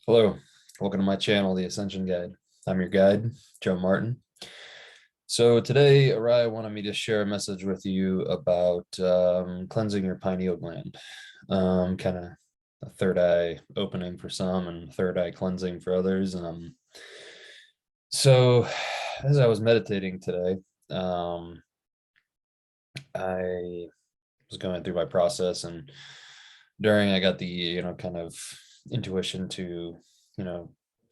Hello, welcome to my channel, The Ascension Guide. I'm your guide, Joe Martin. So today, Ariah wanted me to share a message with you about cleansing your pineal gland. Kind of a third eye opening for some and third eye cleansing for others. So as I was meditating today, I was going through my process, and during I got the kind of intuition to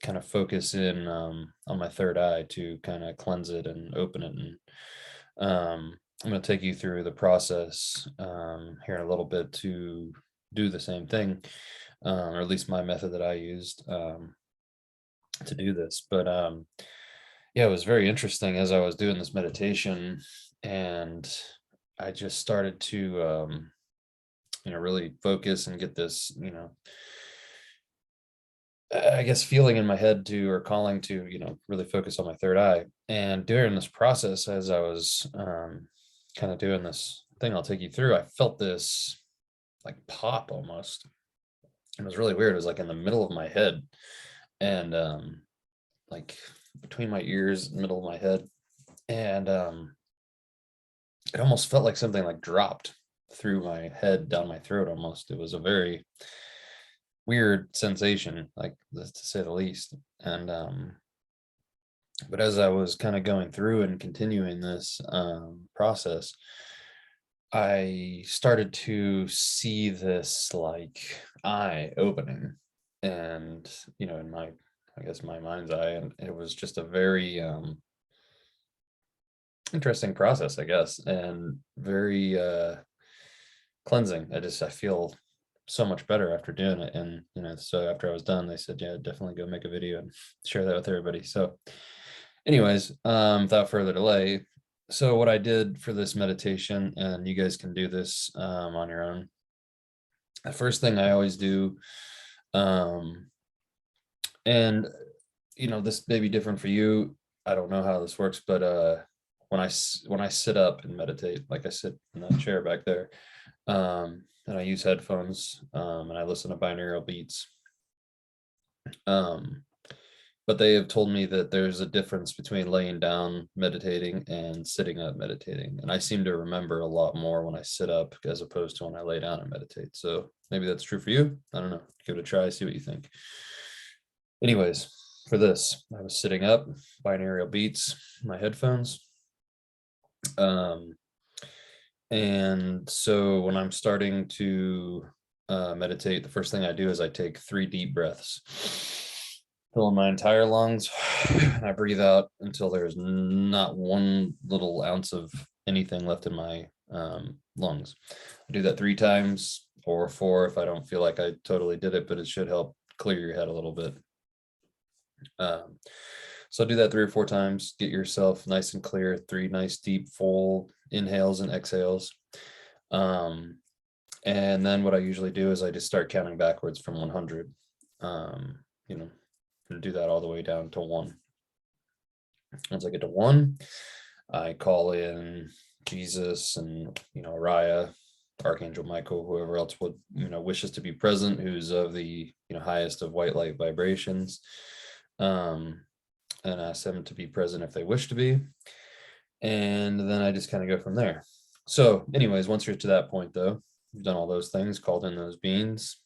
kind of focus in on my third eye to kind of cleanse it and open it. And I'm going to take you through the process here in a little bit to do the same thing, or at least my method that I used to do this. But yeah, it was very interesting as I was doing this meditation, and I just started to really focus and get this, I guess feeling in my head to, or calling to, really focus on my third eye. And during this process, as I was kind of doing this thing I'll take you through, I felt this like pop almost. It was really weird. It was like in the middle of my head and like between my ears, middle of my head. And it almost felt like something like dropped through my head down my throat almost. It was a very weird sensation, like to say the least. And but as I was kind of going through and continuing this process, I started to see this like eye opening, and in my, I guess, my mind's eye, and it was just a very interesting process, I guess, and very cleansing. I feel so much better after doing it. And so after I was done, they said, yeah, definitely go make a video and share that with everybody. So anyways, without further delay, so what I did for this meditation, and you guys can do this on your own, the first thing I always do, and this may be different for you, I don't know how this works, but when I sit up and meditate, like I sit in that chair back there, and I use headphones, and I listen to binaural beats. But they have told me that there's a difference between laying down meditating and sitting up meditating. And I seem to remember a lot more when I sit up as opposed to when I lay down and meditate. So maybe that's true for you. I don't know. Give it a try, see what you think. Anyways, for this, I was sitting up, binaural beats, my headphones. And so when I'm starting to meditate, the first thing I do is I take 3 deep breaths, fill in my entire lungs, and I breathe out until there's not one little ounce of anything left in my lungs. I do that 3 times, or 4 if I don't feel like I totally did it, but it should help clear your head a little bit. So do that 3 or 4 times, get yourself nice and clear, 3 nice deep full inhales and exhales. And then what I usually do is I just start counting backwards from 100, and do that all the way down to 1. Once I get to 1, I call in Jesus and, Ariah, Archangel Michael, whoever else would, wishes to be present, who's of the, highest of white light vibrations. And ask them to be present if they wish to be. And then I just kind of go from there. So anyways, once you're to that point though, you've done all those things, called in those beings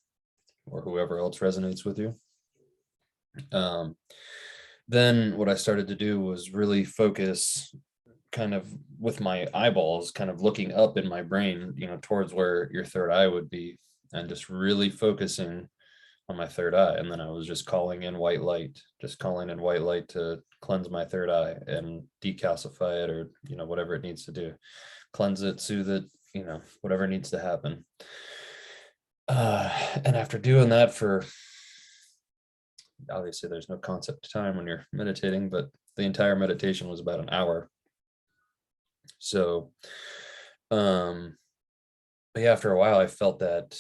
or whoever else resonates with you. Then what I started to do was really focus kind of with my eyeballs, kind of looking up in my brain, towards where your third eye would be, and just really focusing on my third eye. And then I was just calling in white light to cleanse my third eye and decalcify it, or whatever it needs to do, cleanse it, soothe it, whatever needs to happen. And after doing that for, obviously there's no concept of time when you're meditating, but the entire meditation was about an hour. So but yeah, after a while I felt that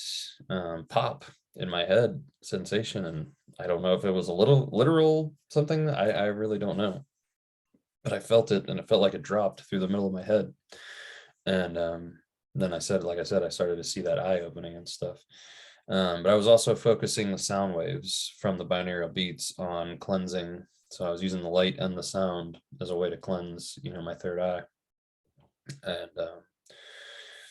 pop in my head sensation, and I don't know if it was a little literal something. I really don't know, but I felt it, and it felt like it dropped through the middle of my head. And then like I said, I started to see that eye opening and stuff. But I was also focusing the sound waves from the binaural beats on cleansing. So I was using the light and the sound as a way to cleanse, my third eye. And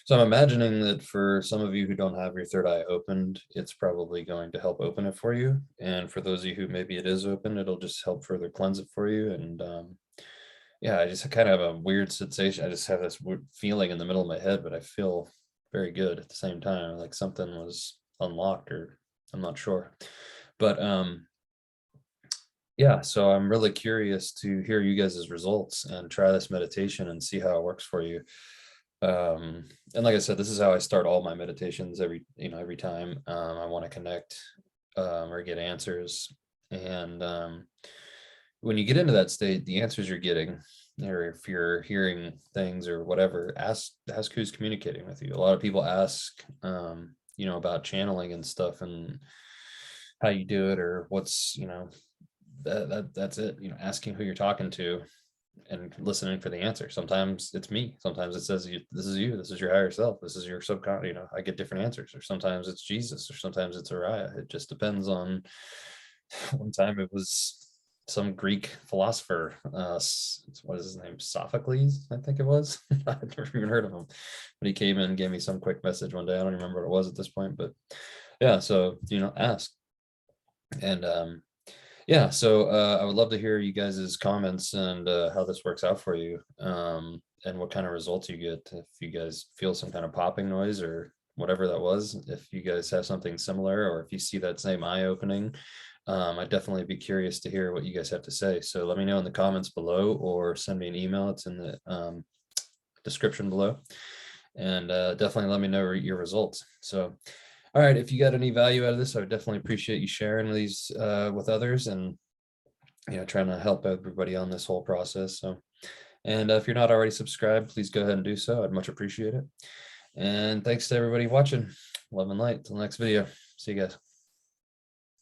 so I'm imagining that for some of you who don't have your third eye opened, it's probably going to help open it for you. And for those of you who maybe it is open, it'll just help further cleanse it for you. And yeah, I just kind of have a weird sensation. I just have this weird feeling in the middle of my head, but I feel very good at the same time, like something was unlocked, or I'm not sure. But yeah, so I'm really curious to hear you guys' results and try this meditation and see how it works for you. And like I said, this is how I start all my meditations every time I want to connect or get answers. And when you get into that state, the answers you're getting, or if you're hearing things or whatever, ask who's communicating with you. A lot of people ask about channeling and stuff and how you do it, or what's that's it. Asking who you're talking to and listening for the answer. Sometimes it's me. Sometimes it says, this is you. This is your higher self. This is your subconscious. I get different answers. Or sometimes it's Jesus. Or sometimes it's Ariah. It just depends on. One time it was some Greek philosopher. What is his name? Sophocles, I think it was. I've never even heard of him, but he came in and gave me some quick message one day. I don't remember what it was at this point, but yeah. So ask. And yeah, so I would love to hear you guys' comments and how this works out for you, and what kind of results you get. If you guys feel some kind of popping noise or whatever that was, if you guys have something similar, or if you see that same eye opening, I'd definitely be curious to hear what you guys have to say. So let me know in the comments below, or send me an email. It's in the description below. And definitely let me know your results. So all right, if you got any value out of this, I would definitely appreciate you sharing these with others, and trying to help everybody on this whole process. So, and if you're not already subscribed, please go ahead and do so. I'd much appreciate it. And thanks to everybody watching. Love and light. Till the next video. See you guys.